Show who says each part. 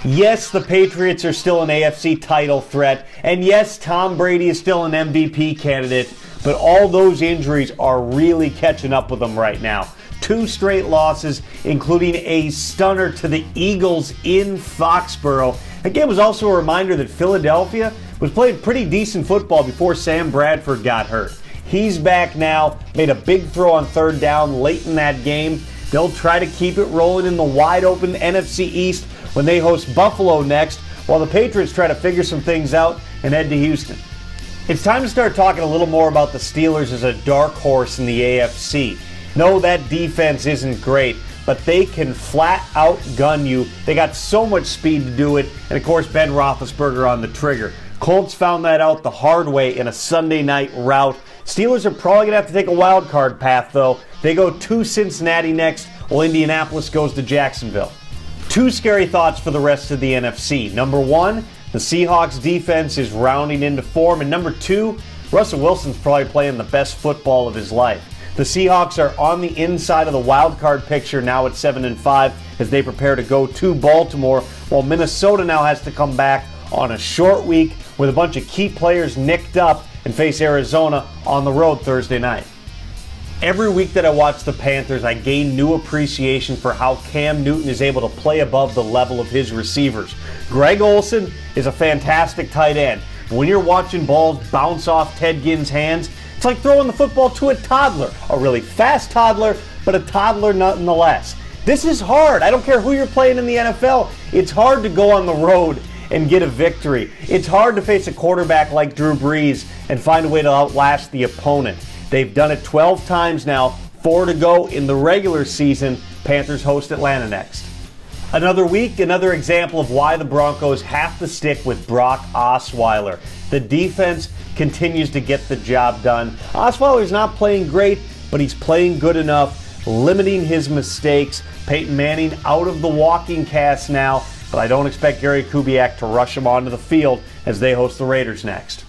Speaker 1: Yes, the Patriots are still an AFC title threat, and yes, Tom Brady is still an MVP candidate, but all those injuries are really catching up with them right now. 2 straight losses, including a stunner to the Eagles in Foxborough. That game was also a reminder that Philadelphia was playing pretty decent football before Sam Bradford got hurt. He's back now, made a big throw on 3rd down late in that game. They'll try to keep it rolling in the wide-open NFC East when they host Buffalo next, while the Patriots try to figure some things out and head to Houston. It's time to start talking a little more about the Steelers as a dark horse in the AFC. No, that defense isn't great, but they can flat outgun you. They got so much speed to do it, and of course Ben Roethlisberger on the trigger. Colts found that out the hard way in a Sunday night rout. Steelers are probably going to have to take a wild card path, though. They go to Cincinnati next, while Indianapolis goes to Jacksonville. 2 scary thoughts for the rest of the NFC. Number 1, the Seahawks defense is rounding into form. And number 2, Russell Wilson's probably playing the best football of his life. The Seahawks are on the inside of the wild card picture now at 7-5 as they prepare to go to Baltimore, while Minnesota now has to come back on a short week with a bunch of key players nicked up and face Arizona on the road Thursday night. Every week that I watch the Panthers, I gain new appreciation for how Cam Newton is able to play above the level of his receivers. Greg Olsen is a fantastic tight end. When you're watching balls bounce off Ted Ginn's hands, it's like throwing the football to a toddler. A really fast toddler, but a toddler nonetheless. This is hard. I don't care who you're playing in the NFL. It's hard to go on the road and get a victory. It's hard to face a quarterback like Drew Brees and find a way to outlast the opponent. They've done it 12 times now, 4 to go in the regular season. Panthers host Atlanta next. Another week, another example of why the Broncos have to stick with Brock Osweiler. The defense continues to get the job done. Osweiler's not playing great, but he's playing good enough, limiting his mistakes. Peyton Manning out of the walking cast now, but I don't expect Gary Kubiak to rush him onto the field as they host the Raiders next.